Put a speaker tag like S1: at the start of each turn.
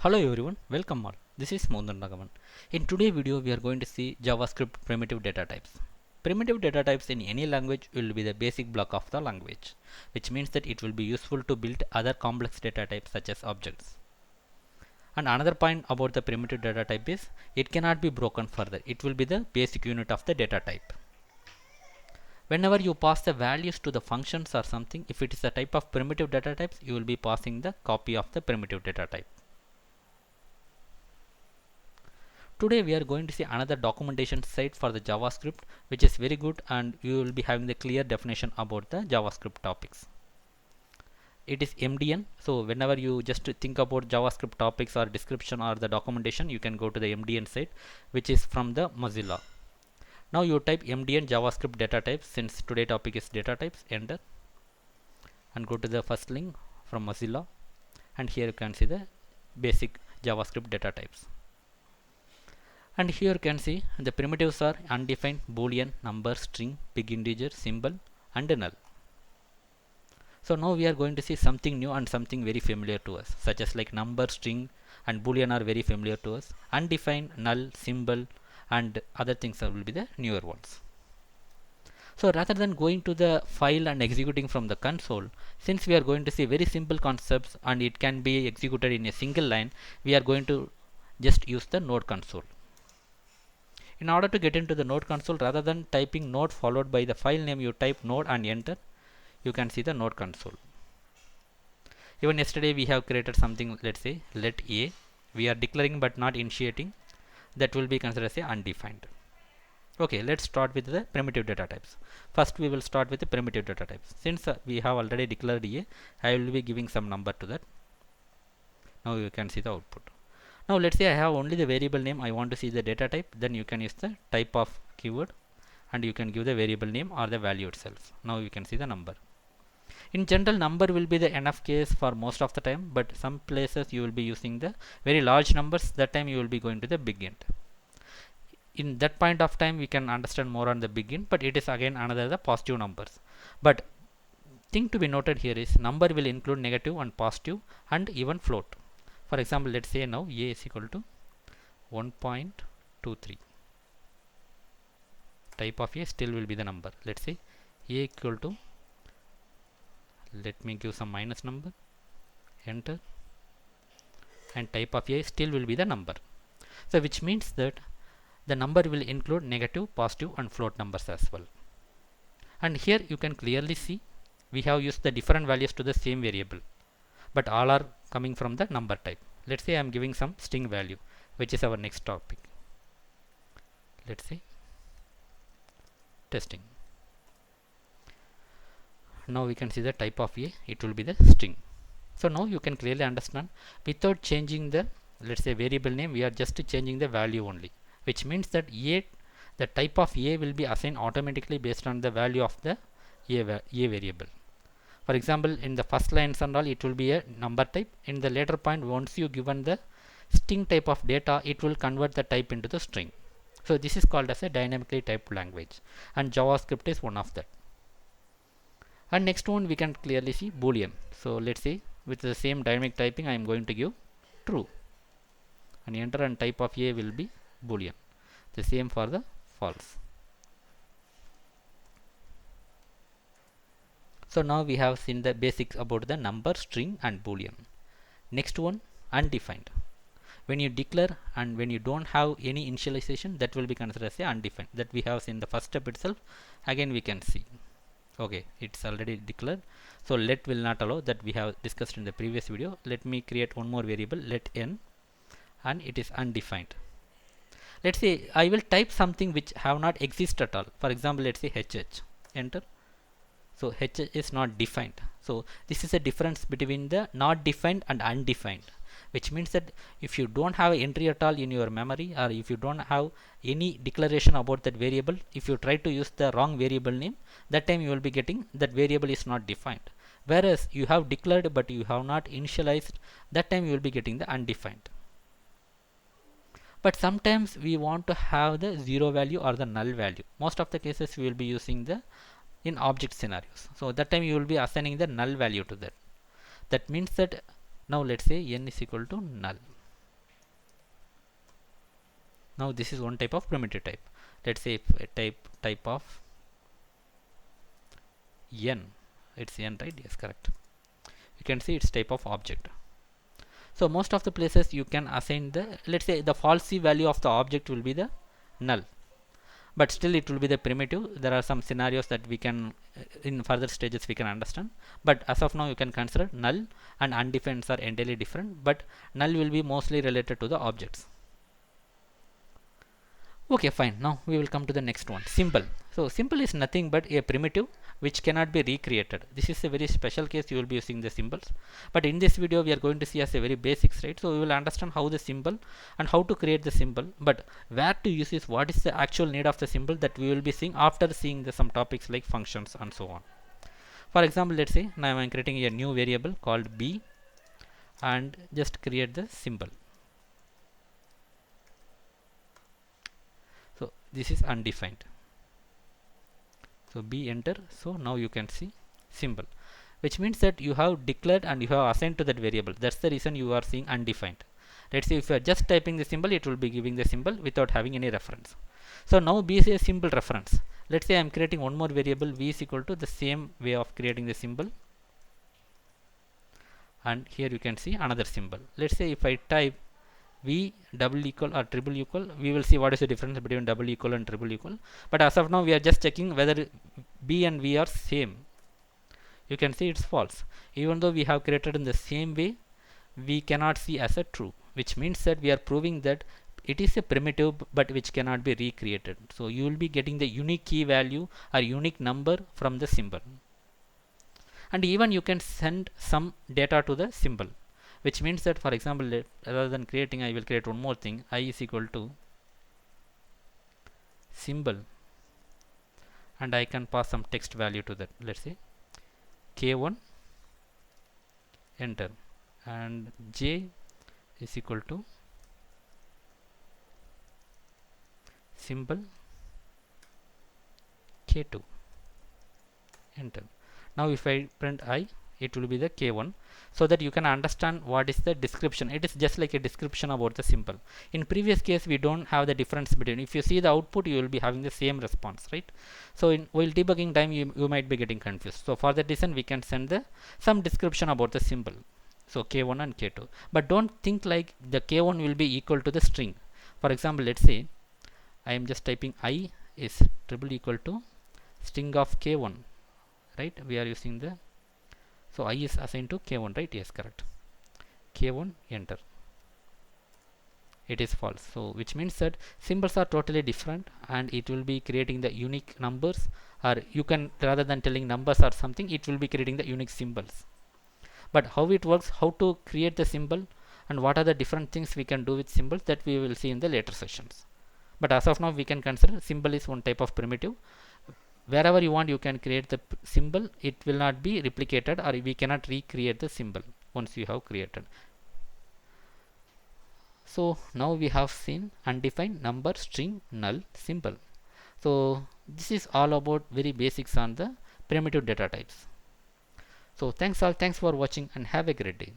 S1: Hello everyone, welcome all. This is Mohan Raghavan. In today's video, we are going to see JavaScript primitive data types. Primitive data types in any language will be the basic block of the language, which means that it will be useful to build other complex data types such as objects. And another point about the primitive data type is it cannot be broken further. It will be the basic unit of the data type. Whenever you pass the values to the functions or something, if it is a type of primitive data types, you will be passing the copy of the primitive data type. Today we are going to see another documentation site for the JavaScript, which is very good, and you will be having the clear definition about the JavaScript topics. It is MDN, so whenever you just think about JavaScript topics or description or the documentation, you can go to the MDN site, which is from the Mozilla. Now you type MDN JavaScript data types, since today topic is data types, enter and go to the first link from Mozilla, and here you can see the basic JavaScript data types. And here you can see the primitives are undefined, boolean, number, string, big integer, symbol and null. So now we are going to see something new and something very familiar to us, such as like number, string and boolean are very familiar to us. Undefined, null, symbol and other things will be the newer ones. So rather than going to the file and executing from the console, since we are going to see very simple concepts and it can be executed in a single line, we are going to just use the node console. In order to get into the node console, rather than typing node followed by the file name, you type node and enter. You can see the node console. Even yesterday we have created something, let's say let a, we are declaring but not initiating, that will be considered as a undefined. Okay, let's start with the primitive data types. First we will start with the primitive data types. Since we have already declared a, I will be giving some number to that. Now you can see the output. Now let's say I have only the variable name, I want to see the data type, then you can use the type of keyword and you can give the variable name or the value itself. Now you can see the number. In general, number will be the enough case for most of the time, but some places you will be using the very large numbers, that time you will be going to the big int. In that point of time we can understand more on the big int, but it is again another the positive numbers. But thing to be noted here is number will include negative and positive and even float. For example, let's say now a is equal to 1.23. Type of a still will be the number. Let's say a equal to, let me give some minus number, enter, and type of a still will be the number. So which means that the number will include negative, positive and float numbers as well. And here you can clearly see we have used the different values to the same variable, but all are coming from the number type. Let's say I am giving some string value, which is our next topic. Let's say testing. Now we can see the type of a, it will be the string. So now you can clearly understand, without changing the, let's say variable name, we are just changing the value only, which means that a, the type of a will be assigned automatically based on the value of the a variable. For example, in the first lines and all, it will be a number type. In the later point, once you given the string type of data, it will convert the type into the string. So this is called as a dynamically typed language, and JavaScript is one of that. And next one we can clearly see boolean. So let's say with the same dynamic typing I am going to give true and enter, and type of a will be boolean. The same for the false. So now we have seen the basics about the number, string and boolean. Next one, undefined. When you declare and when you don't have any initialization, that will be considered as a undefined. That we have seen the first step itself. Again we can see. Okay, it's already declared. So let will not allow, that we have discussed in the previous video. Let me create one more variable, let n, and it is undefined. Let's say I will type something which have not exist at all. For example, let's say hh, enter. So h is not defined. So this is a difference between the not defined and undefined, which means that if you don't have an entry at all in your memory, or if you don't have any declaration about that variable, if you try to use the wrong variable name, that time you will be getting that variable is not defined. Whereas you have declared but you have not initialized, that time you will be getting the undefined. But sometimes we want to have the zero value or the null value. Most of the cases we will be using the in object scenarios. So that time you will be assigning the null value to that. That means that now let's say n is equal to null. Now this is one type of primitive type. Let's say if a type of n, it's n, right? Yes, correct. You can see it's type of object. So most of the places you can assign the, let's say the falsy value of the object will be the null, but still it will be the primitive. There are some scenarios that we can in further stages we can understand, but as of now you can consider null and undefined are entirely different, but null will be mostly related to the objects. Okay, fine. Now we will come to the next one, symbol. So symbol is nothing but a primitive which cannot be recreated. This is a very special case you will be using the symbols, but in this video we are going to see as a very basics, right? So we will understand how the symbol and how to create the symbol, but where to use this, what is the actual need of the symbol, that we will be seeing after seeing the some topics like functions and so on. For example, let's say now I am creating a new variable called b and just create the symbol. So this is undefined. So b enter. So now you can see symbol, which means that you have declared and you have assigned to that variable. That's the reason you are seeing undefined. Let's say if you are just typing the symbol, it will be giving the symbol without having any reference. So now b is a symbol reference. Let's say I am creating one more variable, v is equal to the same way of creating the symbol, and here you can see another symbol. Let's say if I type v double equal or triple equal, we will see what is the difference between double equal and triple equal, but as of now we are just checking whether b and v are same. You can see it's false. Even though we have created in the same way, we cannot see as a true, which means that we are proving that it is a primitive but which cannot be recreated. So you will be getting the unique key value or unique number from the symbol, and even you can send some data to the symbol, which means that, for example, rather than creating, I will create one more thing, I is equal to symbol, and I can pass some text value to that. Let's say k1 enter, and j is equal to symbol k2 enter. Now if I print I, it will be the k1, so that you can understand what is the description. It is just like a description about the symbol. In previous case we don't have the difference between, if you see the output you will be having the same response, right? So in while debugging time you might be getting confused. So for that reason we can send the some description about the symbol, so k1 and k2, but don't think like the k1 will be equal to the string. For example, let's say I am just typing I is triple equal to string of k1, right? We are using the, so I is assigned to k1, right? Yes, correct. K1 enter, it is false. So which means that symbols are totally different and it will be creating the unique numbers, or you can, rather than telling numbers or something, it will be creating the unique symbols. But how it works, how to create the symbol and what are the different things we can do with symbols, that we will see in the later sessions. But as of now we can consider symbol is one type of primitive. Wherever you want you can create the symbol, it will not be replicated, or we cannot recreate the symbol once you have created. So now we have seen undefined, number, string, null, symbol. So this is all about very basics on the primitive data types. So thanks for watching and have a great day.